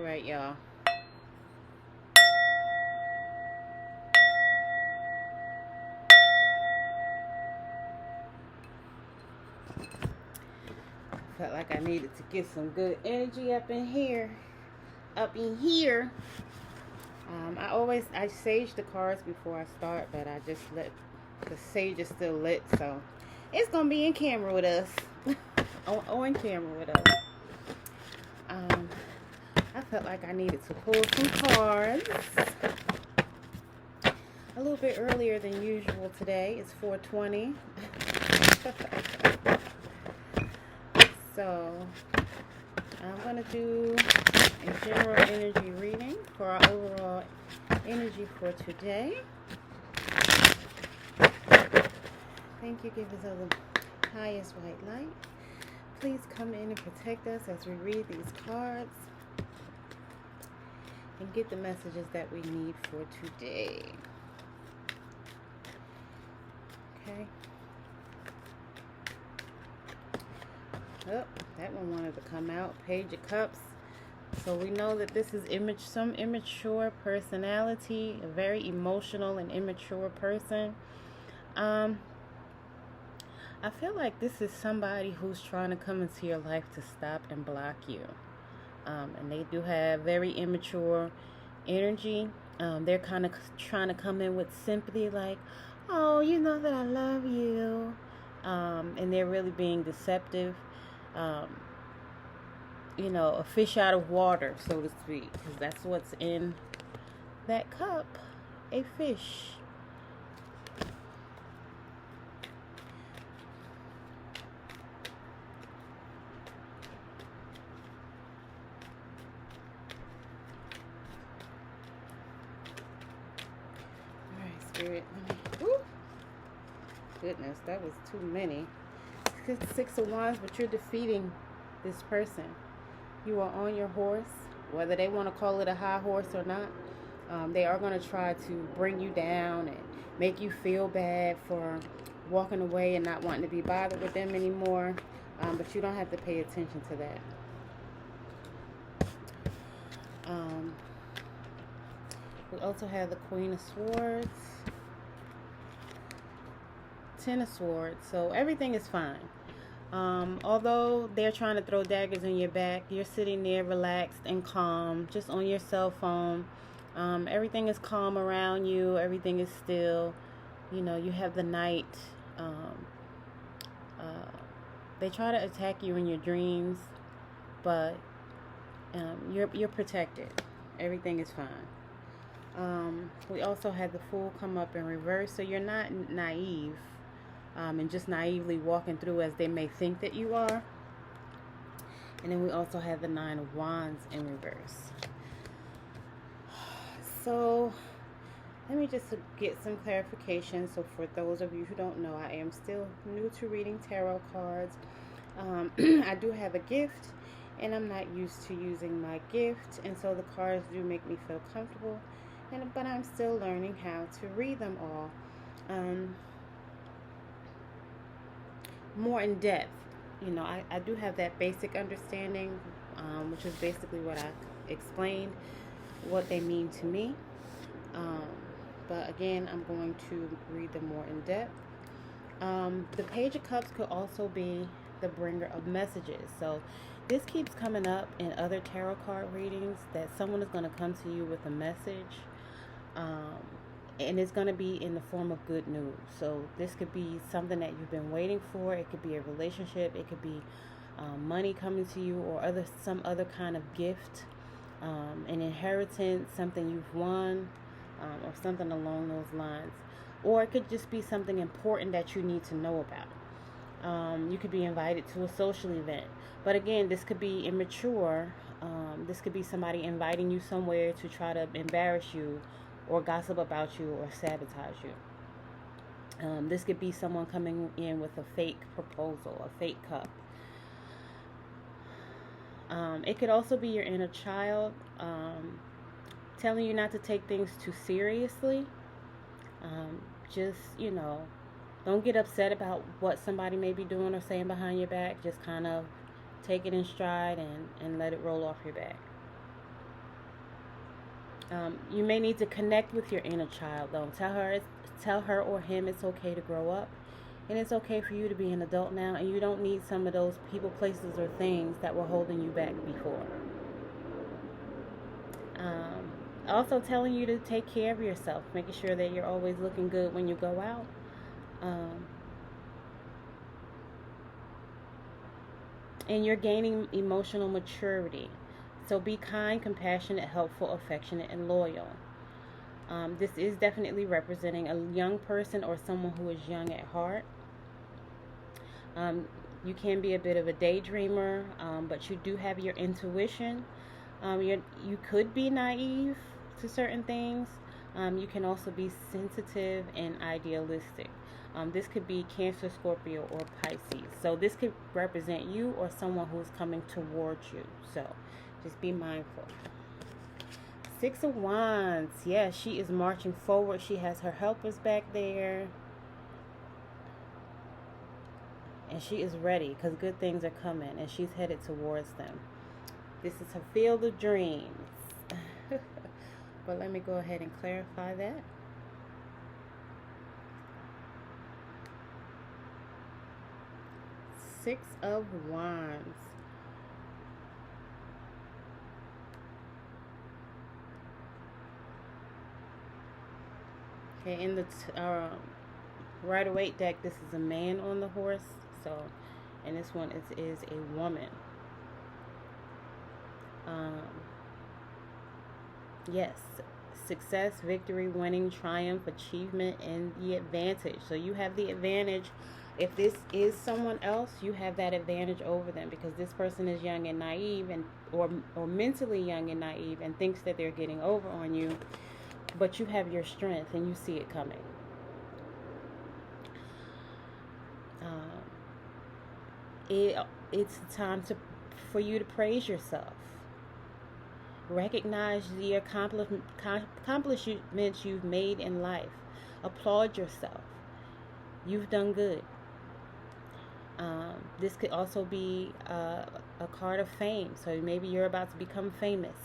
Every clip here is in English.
Alright, y'all. Felt like I needed to get some good energy up in here. I sage the cards before I start, but I just let the sage is still lit, so it's gonna be in camera with us. on camera with us. I felt like I needed to pull some cards a little bit earlier than usual today. It's 4:20. So I'm going to do a general energy reading for our overall energy for today. Thank you, give us all the highest white light. Please come in and protect us as we read these cards and get the messages that we need for today. Okay. Oh, that one wanted to come out. Page of Cups. So we know that this is some immature personality, a very emotional and immature person. I feel like this is somebody who's trying to come into your life to stop and block you. And they do have very immature energy. They're kind of trying to come in with sympathy, like, oh, you know that I love you. And they're really being deceptive. A fish out of water, so to speak, because that's what's in that cup, a fish. All right, Spirit. Ooh. Goodness, that was too many. 6 of Wands, but you're defeating this person. You are on your horse, whether they want to call it a high horse or not. They are going to try to bring you down and make you feel bad for walking away and not wanting to be bothered with them anymore. But you don't have to pay attention to that. We also have the Queen of Swords, 10 of Swords. So everything is fine. Although they're trying to throw daggers in your back, you're sitting there relaxed and calm, just on your cell phone. Everything is calm around you. Everything is still. You have the night. They try to attack you in your dreams, but you're protected. Everything is fine. We also had the Fool come up in reverse, so you're not naive. And just naively walking through as they may think that you are. And then we also have the 9 of Wands in reverse. So let me just get some clarification. So for those of you who don't know, I am still new to reading tarot cards. I do have a gift, and I'm not used to using my gift, and so the cards do make me feel comfortable, but I'm still learning how to read them all. More in depth. I do have that basic understanding, which is basically what I explained, what they mean to me. But again, I'm going to read them more in depth. The Page of Cups could also be the bringer of messages. So this keeps coming up in other tarot card readings, that someone is going to come to you with a message. And it's going to be in the form of good news. So this could be something that you've been waiting for. It could be a relationship. It could be money coming to you, or some other kind of gift, an inheritance, something you've won, or something along those lines. Or it could just be something important that you need to know about. You could be invited to a social event. But again, this could be immature. This could be somebody inviting you somewhere to try to embarrass you, or gossip about you, or sabotage you. This could be someone coming in with a fake proposal, a fake cup. It could also be your inner child telling you not to take things too seriously. Don't get upset about what somebody may be doing or saying behind your back. Just kind of take it in stride and let it roll off your back. You may need to connect with your inner child, though. Tell her or him it's okay to grow up, and it's okay for you to be an adult now, and you don't need some of those people, places, or things that were holding you back before. Also telling you to take care of yourself, making sure that you're always looking good when you go out. Um, and you're gaining emotional maturity. So be kind, compassionate, helpful, affectionate, and loyal. This is definitely representing a young person or someone who is young at heart. You can be a bit of a daydreamer, but you do have your intuition. You could be naive to certain things. You can also be sensitive and idealistic. This could be Cancer, Scorpio, or Pisces. So this could represent you or someone who's coming towards you. So just be mindful. Six of Wands. Yeah, she is marching forward. She has her helpers back there. And she is ready because good things are coming. And she's headed towards them. This is her field of dreams. But let me go ahead and clarify that. Six of Wands. Okay, in the Rider-Waite deck, this is a man on the horse. So, and this one is a woman. Yes, success, victory, winning, triumph, achievement, and the advantage. So you have the advantage. If this is someone else, you have that advantage over them because this person is young and naive, and or mentally young and naive, and thinks that they're getting over on you. But you have your strength, and you see it coming. It's time for you to praise yourself. Recognize the accomplishments you've made in life. Applaud yourself. You've done good. This could also be a card of fame. So maybe you're about to become famous.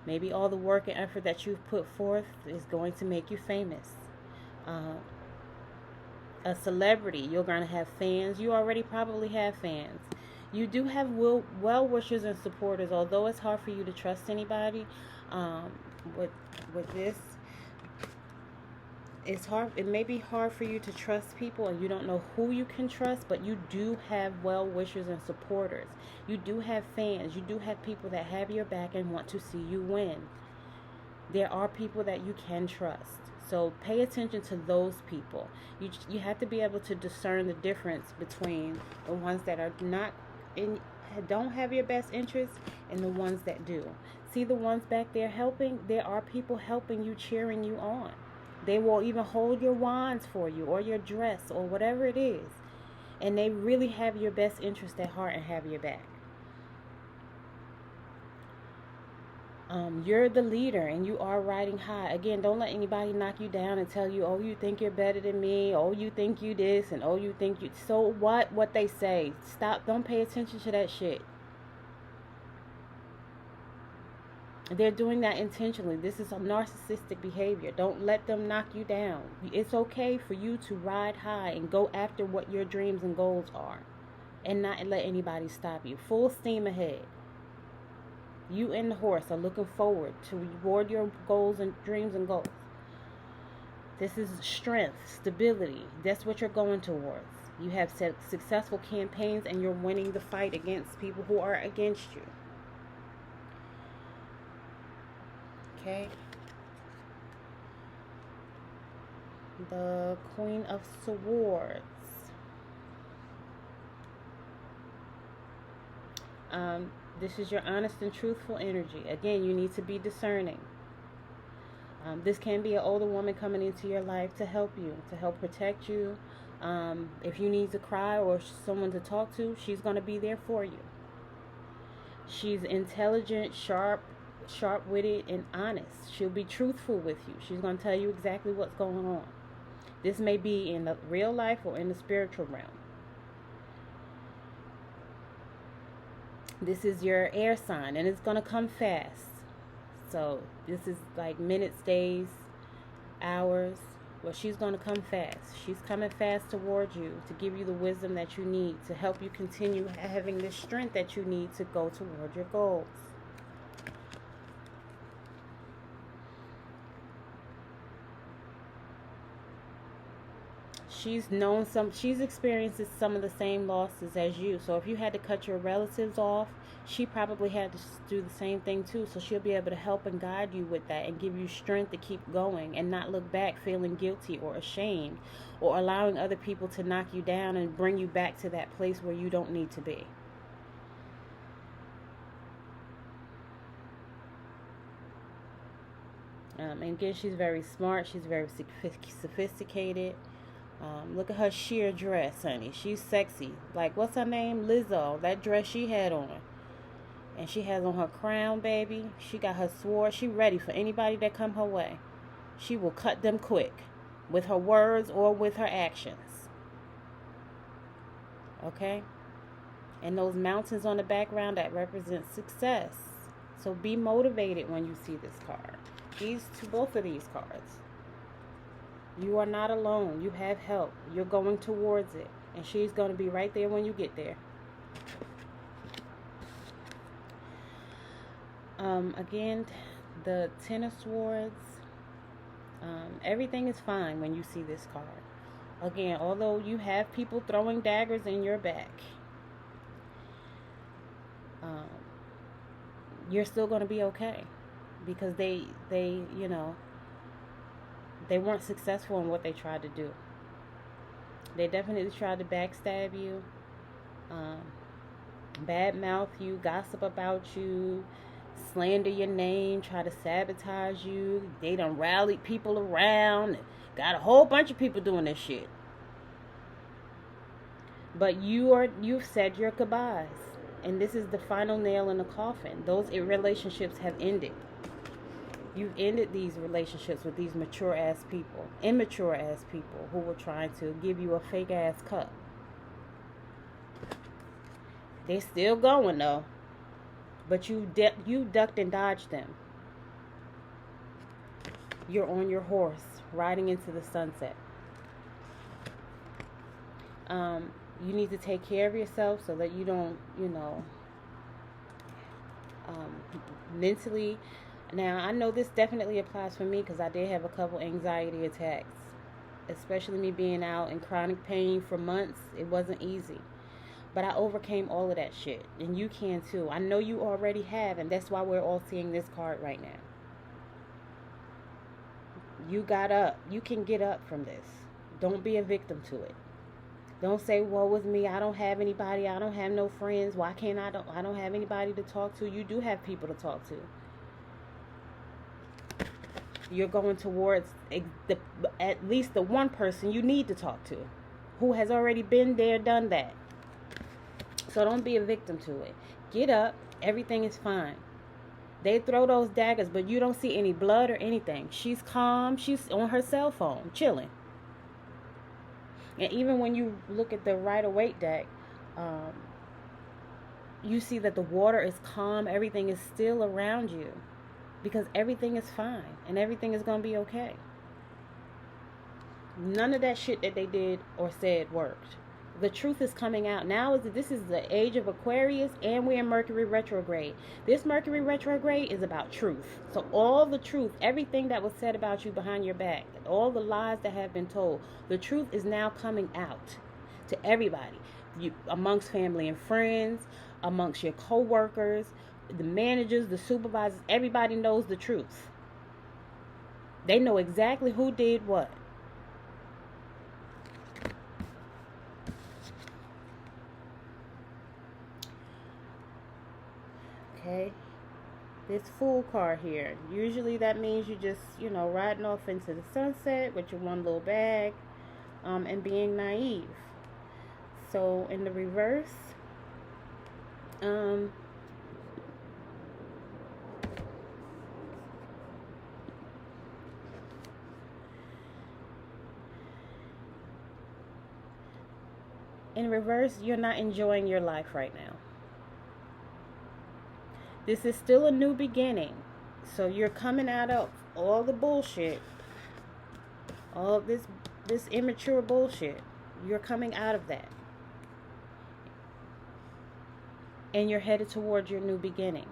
Maybe all the work and effort that you've put forth is going to make you famous. A celebrity, you're going to have fans. You already probably have fans. You do have well-wishers and supporters, although it's hard for you to trust anybody. With this, it's hard. It may be hard for you to trust people, and you don't know who you can trust. But you do have well-wishers and supporters. You do have fans. You do have people that have your back and want to see you win. There are people that you can trust. So pay attention to those people. You have to be able to discern the difference between the ones that are don't have your best interests and the ones that do. See the ones back there helping? There are people helping you, cheering you on. They will even hold your wands for you or your dress or whatever it is. And they really have your best interest at heart and have your back. You're the leader and you are riding high. Again, don't let anybody knock you down and tell you, oh, you think you're better than me. Oh, you think you this and oh, you think you... So what they say. Stop. Don't pay attention to that shit. They're doing that intentionally. This is a narcissistic behavior. Don't let them knock you down. It's okay for you to ride high and go after what your dreams and goals are and not let anybody stop you. Full steam ahead. You and the horse are looking forward to reward your goals and dreams and goals. This is strength, stability. That's what you're going towards. You have successful campaigns and you're winning the fight against people who are against you. Okay. The Queen of Swords. This is your honest and truthful energy. Again, you need to be discerning. This can be an older woman coming into your life to help you, to help protect you. If you need to cry or someone to talk to, she's going to be there for you. She's intelligent, sharp-witted, and honest. She'll be truthful with you. She's going to tell you exactly what's going on. This may be in the real life or in the spiritual realm. This is your air sign, and it's going to come fast. So this is like minutes, days, hours. Well, she's going to come fast. She's coming fast towards you to give you the wisdom that you need to help you continue having the strength that you need to go toward your goals. She's experienced some of the same losses as you. So if you had to cut your relatives off, she probably had to do the same thing too. So she'll be able to help and guide you with that and give you strength to keep going and not look back feeling guilty or ashamed or allowing other people to knock you down and bring you back to that place where you don't need to be. And again, she's very smart. She's very sophisticated. Look at her sheer dress, honey. She's sexy. Like, what's her name? Lizzo. That dress she had on. And she has on her crown, baby. She got her sword. She ready for anybody that come her way. She will cut them quick. With her words or with her actions. Okay? And those mountains on the background, that represent success. So be motivated when you see this card. Both of these cards. You are not alone. You have help. You're going towards it. And she's going to be right there when you get there. Again, the Ten of Swords. Everything is fine when you see this card. Again, although you have people throwing daggers in your back, you're still going to be okay. Because they weren't successful in what they tried to do. They definitely tried to backstab you, badmouth you, gossip about you, slander your name, try to sabotage you. They done rallied people around, got a whole bunch of people doing this shit. But you've said your goodbyes, and this is the final nail in the coffin. Those relationships have ended. You've ended these relationships with these immature ass people who were trying to give you a fake ass cup. They're still going though, but you ducked and dodged them. You're on your horse, riding into the sunset. You need to take care of yourself so that you don't, mentally. Now, I know this definitely applies for me because I did have a couple anxiety attacks, especially me being out in chronic pain for months. It wasn't easy, but I overcame all of that shit, and you can too. I know you already have, and that's why we're all seeing this card right now. You got up. You can get up from this. Don't be a victim to it. Don't say, woe is me, I don't have anybody, I don't have no friends, why can't I don't have anybody to talk to. You do have people to talk to. You're going towards at least the one person you need to talk to, who has already been there, done that. So don't be a victim to it. Get up. Everything is fine. They throw those daggers, but you don't see any blood or anything. She's calm. She's on her cell phone, chilling. And even when you look at the Rider-Waite deck, you see that the water is calm. Everything is still around you. Because everything is fine. And everything is going to be okay. None of that shit that they did or said worked. The truth is coming out. Now this is the age of Aquarius, and we're in Mercury retrograde. This Mercury retrograde is about truth. So all the truth, everything that was said about you behind your back, all the lies that have been told, the truth is now coming out to everybody. Amongst family and friends, amongst your co-workers, the managers, the supervisors, everybody knows the truth. They know exactly who did what. Okay, this Fool card here. Usually that means you just, riding off into the sunset with your one little bag, and being naive. So in the reverse, you're not enjoying your life right now. This is still a new beginning. So you're coming out of all the bullshit, all this immature bullshit. You're coming out of that. And you're headed towards your new beginning.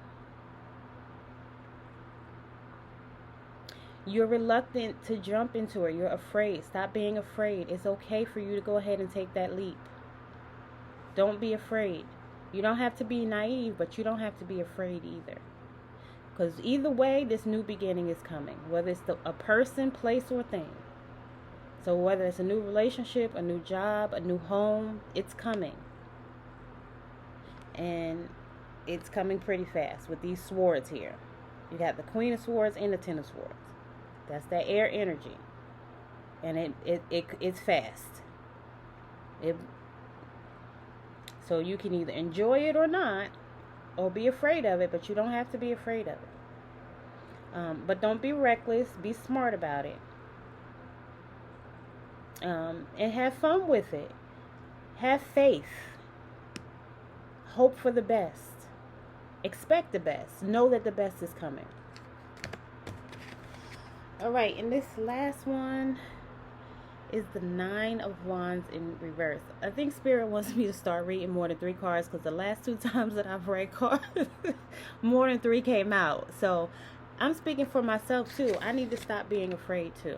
You're reluctant to jump into it. You're afraid. Stop being afraid. It's okay for you to go ahead and take that leap. Don't be afraid. You don't have to be naive, but you don't have to be afraid either. Because either way, this new beginning is coming. Whether it's a person, place, or thing. So whether it's a new relationship, a new job, a new home, it's coming. And it's coming pretty fast with these swords here. You got the Queen of Swords and the Ten of Swords. That's that air energy. And it's fast. So you can either enjoy it or not, or be afraid of it, but you don't have to be afraid of it. But don't be reckless. Be smart about it. And have fun with it. Have faith. Hope for the best. Expect the best. Know that the best is coming. Alright, and this last one is the Nine of Wands in reverse. I think Spirit wants me to start reading more than 3 cards, because the last 2 times that I've read cards, more than 3 came out. So I'm speaking for myself too. I need to stop being afraid too.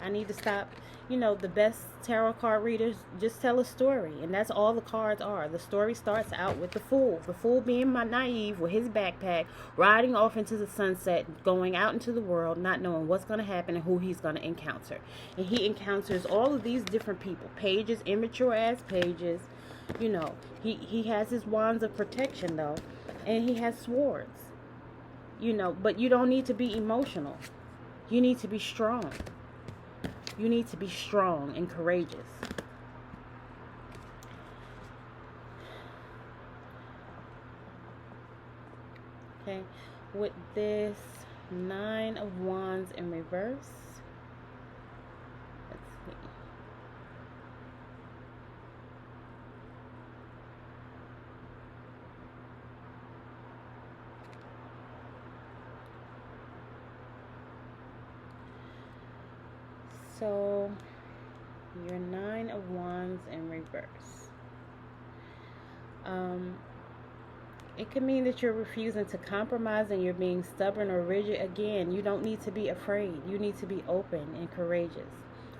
I need to stop. The best tarot card readers just tell a story, and that's all the cards are. The story starts out with the Fool. The Fool being naive with his backpack, riding off into the sunset, going out into the world, not knowing what's going to happen and who he's going to encounter. And he encounters all of these different people. Pages, immature ass pages. He has his wands of protection though, and he has swords. But you don't need to be emotional. You need to be strong. You need to be strong and courageous. Okay, with this Nine of Wands in reverse, let's see. So, your Nine of Wands in reverse. It could mean that you're refusing to compromise and you're being stubborn or rigid. Again, you don't need to be afraid. You need to be open and courageous.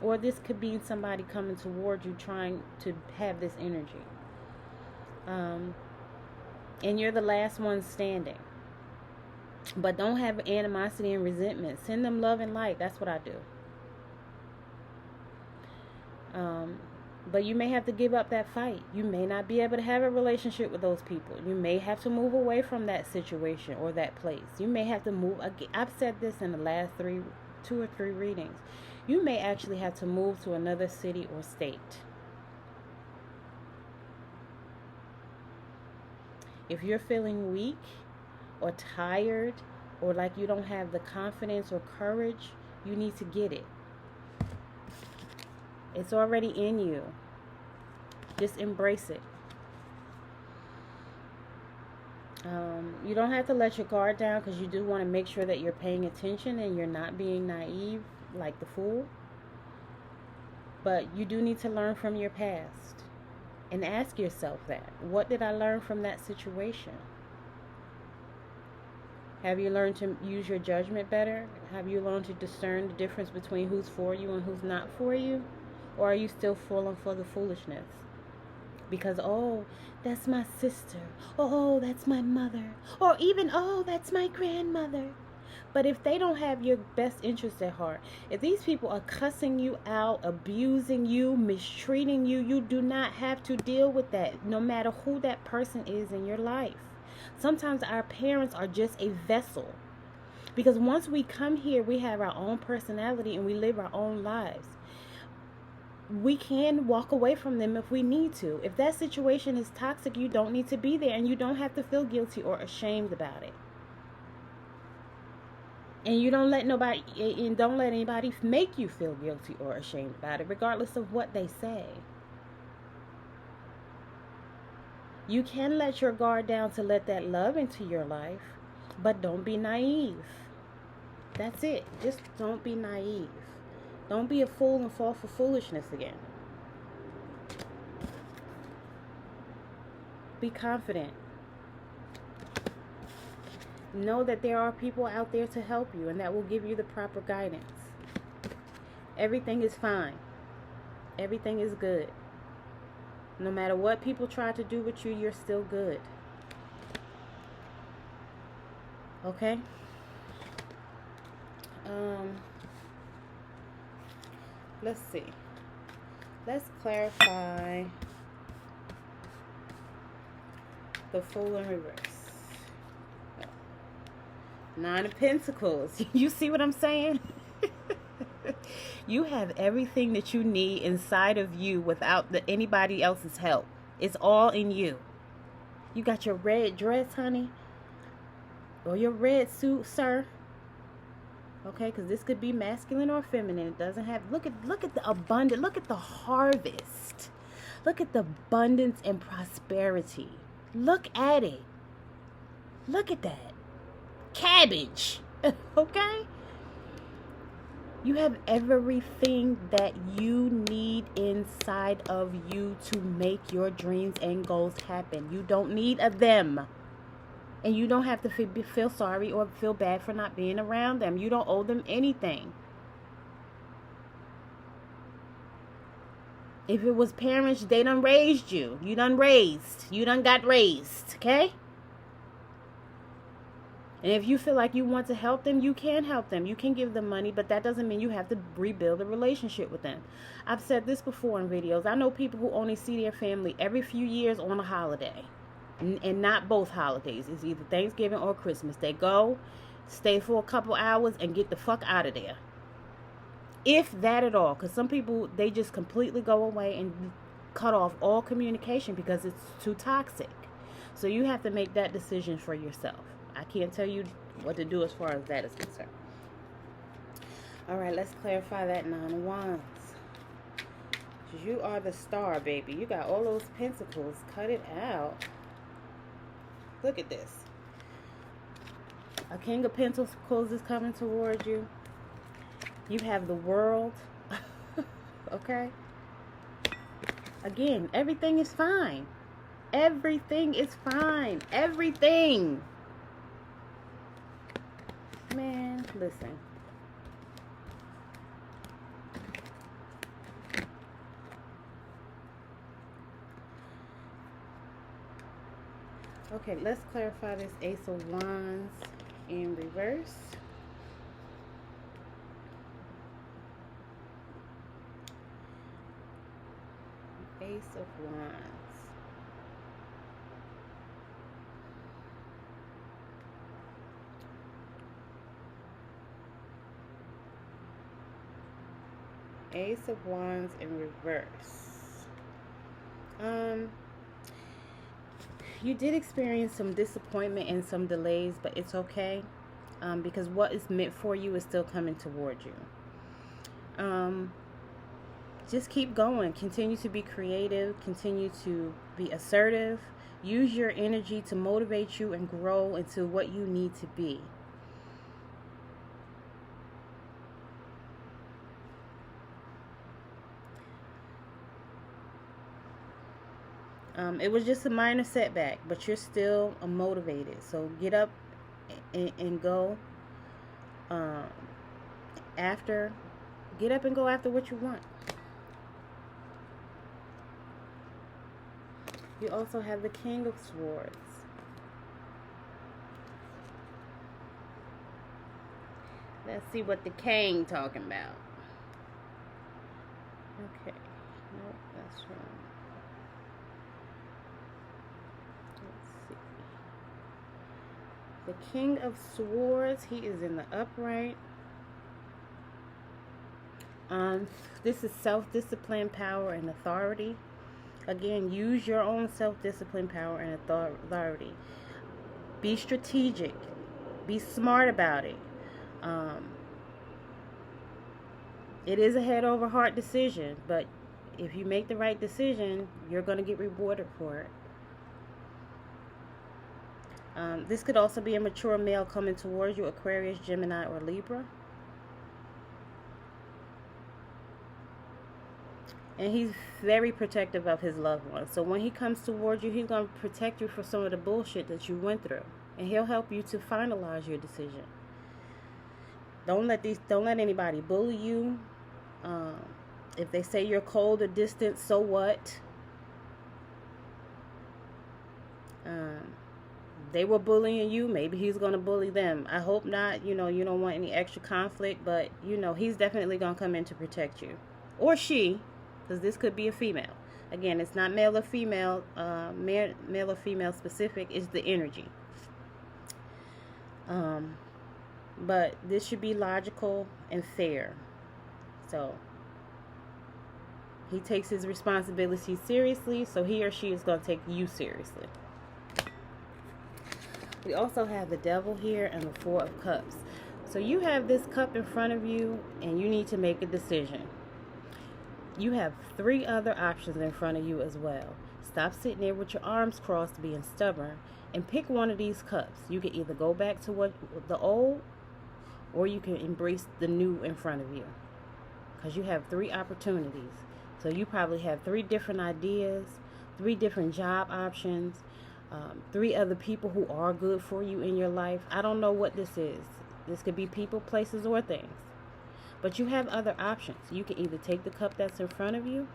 Or this could be somebody coming toward you trying to have this energy. And you're the last one standing. But don't have animosity and resentment. Send them love and light. That's what I do. But you may have to give up that fight. You may not be able to have a relationship with those people. You may have to move away from that situation or that place. You may have to move. I've said this in the last 2 or 3 readings. You may actually have to move to another city or state. If you're feeling weak or tired or like you don't have the confidence or courage, you need to get it. It's already in you. Just embrace it. You don't have to let your guard down, because you do want to make sure that you're paying attention and you're not being naive like the Fool. But you do need to learn from your past and ask yourself that. What did I learn from that situation? Have you learned to use your judgment better? Have you learned to discern the difference between who's for you and who's not for you? Or are you still falling for the foolishness? Because, oh, that's my sister. Oh, that's my mother. Or even, oh, that's my grandmother. But if they don't have your best interest at heart, if these people are cussing you out, abusing you, mistreating you, you do not have to deal with that, no matter who that person is in your life. Sometimes our parents are just a vessel. Because once we come here, we have our own personality and we live our own lives. We can walk away from them if we need to. If that situation is toxic, you don't need to be there, and you don't have to feel guilty or ashamed about it. And you don't let anybody make you feel guilty or ashamed about it, regardless of what they say. You can let your guard down to let that love into your life, but don't be naive. That's it. Just don't be naive. Don't be a fool and fall for foolishness again. Be confident. Know that there are people out there to help you and that will give you the proper guidance. Everything is fine. Everything is good. No matter what people try to do with you, you're still good. Okay? Let's see. Let's clarify the Fool in reverse. Nine of Pentacles. You see what I'm saying? You have everything that you need inside of you without anybody else's help. It's all in you. You got your red dress, honey, or your red suit, sir. Okay, because this could be masculine or feminine. It doesn't have. Look at the abundance. Look at the harvest. Look at the abundance and prosperity. Look at it. Look at that. Cabbage. Okay? You have everything that you need inside of you to make your dreams and goals happen. You don't need a them. And you don't have to feel sorry or feel bad for not being around them. You don't owe them anything. If it was parents, they done raised you. You done raised. You done got raised. Okay? And if you feel like you want to help them, you can help them. You can give them money, but that doesn't mean you have to rebuild a relationship with them. I've said this before in videos. I know people who only see their family every few years on a holiday. And not both holidays. It's either Thanksgiving or Christmas. They go, stay for a couple hours, and get the fuck out of there. If that at all. Because some people, they just completely go away and cut off all communication because it's too toxic. So you have to make that decision for yourself. I can't tell you what to do as far as that is concerned. Alright, let's clarify that Nine of Wands. You are the star, baby. You got all those pentacles. Cut it out. Look at this. A King of Pentacles is coming towards you. You have the World. Okay? Again, everything is fine. Everything is fine. Everything. Man, listen. Okay, let's clarify this Ace of Wands in reverse. Ace of Wands. Ace of Wands in reverse. You did experience some disappointment and some delays, but it's okay, because what is meant for you is still coming towards you. Just keep going. Continue to be creative. Continue to be assertive. Use your energy to motivate you and grow into what you need to be. It was just a minor setback, but you're still motivated. So get up and go after. Get up and go after what you want. You also have the King of Swords. Let's see what the King talking about. Okay. Nope, that's wrong. The King of Swords, he is in the upright. This is self-discipline, power, and authority. Again, use your own self-discipline, power, and authority. Be strategic. Be smart about it. It is a head over heart decision, but if you make the right decision, you're going to get rewarded for it. This could also be a mature male coming towards you, Aquarius, Gemini, or Libra. And he's very protective of his loved ones. So when he comes towards you, he's going to protect you for some of the bullshit that you went through. And he'll help you to finalize your decision. Don't let anybody bully you. If they say you're cold or distant, so what? They were bullying you, maybe he's going to bully them. I hope not. You don't want any extra conflict, but he's definitely going to come in to protect you. Or she, because this could be a female. Again, it's not male or female, male or female specific, it's the energy. But this should be logical and fair. So he takes his responsibility seriously, so he or she is going to take you seriously. We also have the Devil here and the Four of Cups. So you have this cup in front of you and you need to make a decision. You have 3 other options in front of you as well. Stop sitting there with your arms crossed being stubborn and pick one of these cups. You can either go back to the old, or you can embrace the new in front of you. Because you have 3 opportunities. So you probably have 3 different ideas, 3 different job options, 3 other people who are good for you in your life. I don't know what this is. This could be people, places, or things. But you have other options. You can either take the cup that's in front of you,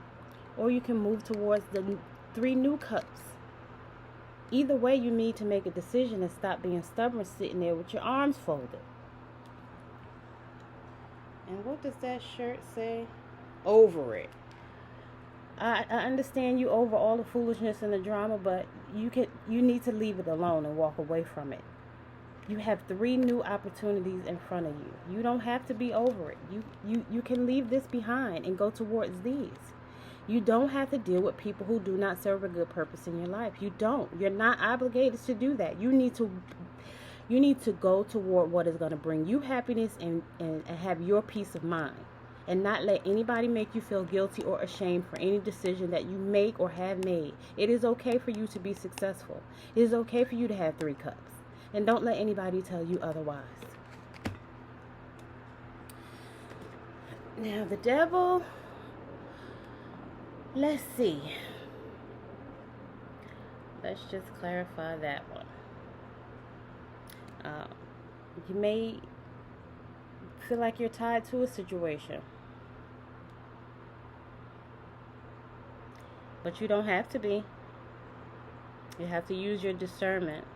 or you can move towards the 3 new cups. Either way, you need to make a decision and stop being stubborn sitting there with your arms folded. And what does that shirt say? Over it. I understand you over all the foolishness and the drama, but you need to leave it alone and walk away from it. You have 3 new opportunities in front of you. You don't have to be over it. You can leave this behind and go towards these. You don't have to deal with people who do not serve a good purpose in your life. You don't. You're not obligated to do that. You need to go toward what is going to bring you happiness and have your peace of mind. And not let anybody make you feel guilty or ashamed for any decision that you make or have made. It is okay for you to be successful. It is okay for you to have 3 cups. And don't let anybody tell you otherwise. Now the Devil, let's see. Let's just clarify that one. You may feel like you're tied to a situation. But you don't have to be. You have to use your discernment.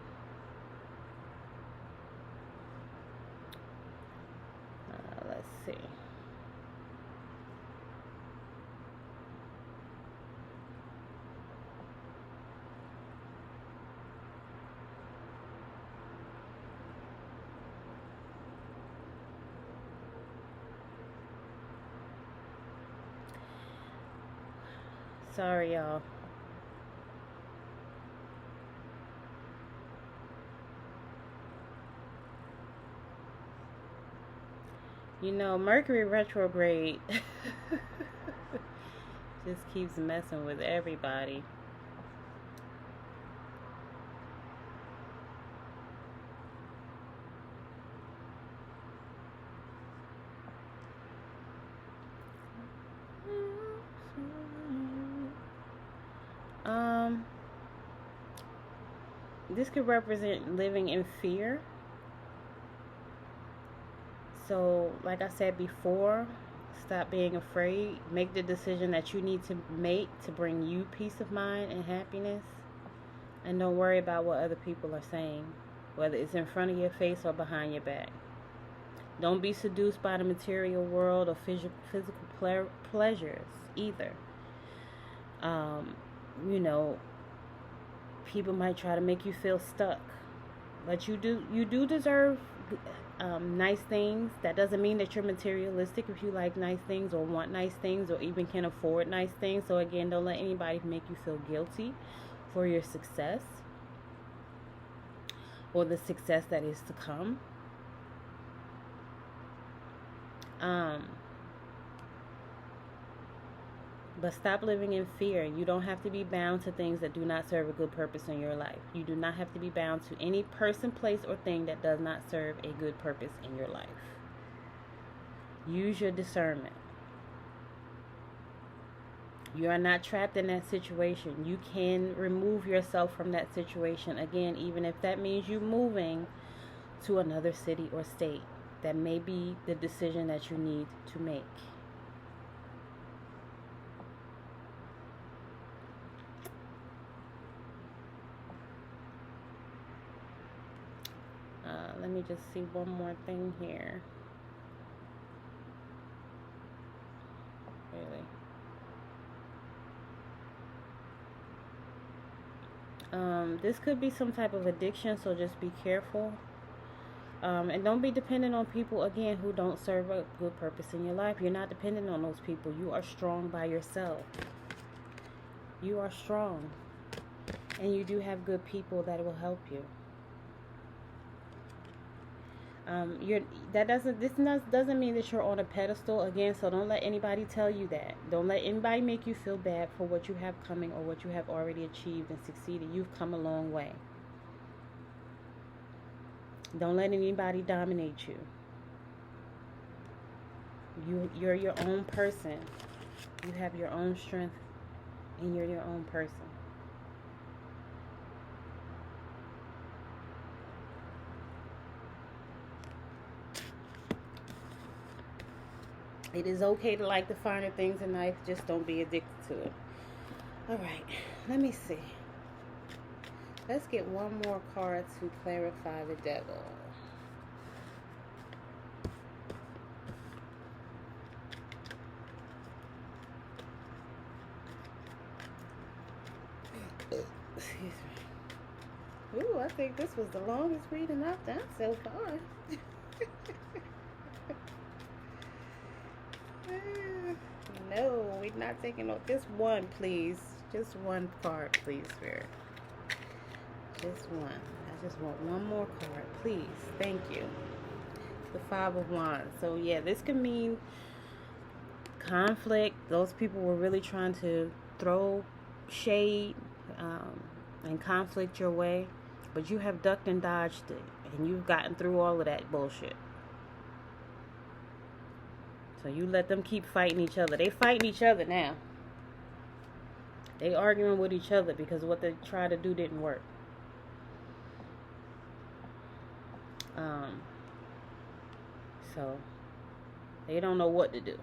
Let's see. Sorry, y'all. Mercury retrograde just keeps messing with everybody. This could represent living in fear. So, like I said before, stop being afraid. Make the decision that you need to make to bring you peace of mind and happiness. And don't worry about what other people are saying, whether it's in front of your face or behind your back. Don't be seduced by the material world or physical pleasures either. People might try to make you feel stuck, but you do deserve nice things. That doesn't mean that you're materialistic if you like nice things or want nice things or even can afford nice things. So again, don't let anybody make you feel guilty for your success or the success that is to come. But stop living in fear. You don't have to be bound to things that do not serve a good purpose in your life. You do not have to be bound to any person, place, or thing that does not serve a good purpose in your life. Use your discernment. You are not trapped in that situation. You can remove yourself from that situation. Again, even if that means you moving to another city or state. That may be the decision that you need to make. Let me just see one more thing here. Really. This could be some type of addiction, so just be careful. And don't be dependent on people, again, who don't serve a good purpose in your life. You're not dependent on those people. You are strong by yourself. You are strong. And you do have good people that will help you. This doesn't mean that you're on a pedestal, again, so don't let anybody tell you that. Don't let anybody make you feel bad for what you have coming or what you have already achieved and succeeded. You've come a long way. Don't let anybody dominate you. You're your own person. You have your own strength, and you're your own person. It is okay to like the finer things in life. Just don't be addicted to it. All right. Let me see. Let's get one more card to clarify the devil. Excuse me. Ooh, I think this was the longest reading I've done so far. No, we're not taking off. Just one, please. Just one card, please, Spirit. Just one. I just want one more card, please. Thank you. The Five of Wands. So, yeah, this could mean conflict. Those people were really trying to throw shade and conflict your way. But you have ducked and dodged it. And you've gotten through all of that bullshit. So you let them keep fighting each other. They fighting each other now. They arguing with each other because what they tried to do didn't work. So they don't know what to do.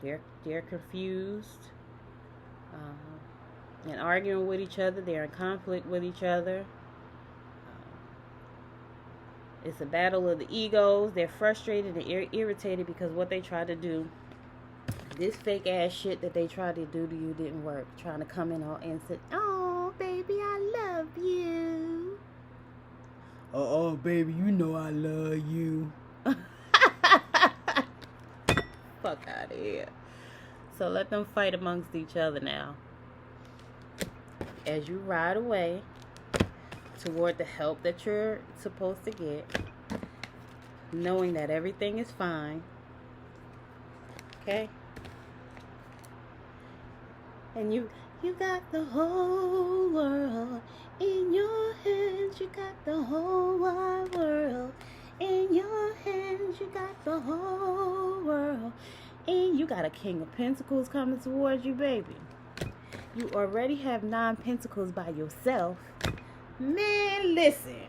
They're confused and arguing with each other. They're in conflict with each other. It's a battle of the egos. They're frustrated and irritated because what they tried to do, this fake ass shit that they tried to do to you didn't work. Trying to come in all innocent. Oh, baby, I love you. Oh, baby, you know I love you. Fuck out of here. So let them fight amongst each other now. As you ride away toward the help that you're supposed to get, knowing that everything is fine. Okay? And you got the whole world in your hands. You got the whole wide world in your hands. You got the whole world. And you got a King of Pentacles coming towards you, baby. You already have 9 Pentacles by yourself. Man, listen.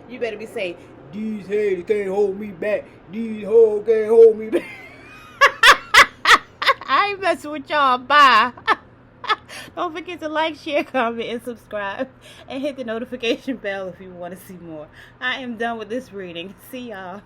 You better be saying, these haters can't hold me back. These hoes can't hold me back. I ain't messing with y'all. Bye. Don't forget to like, share, comment, and subscribe. And hit the notification bell if you want to see more. I am done with this reading. See y'all.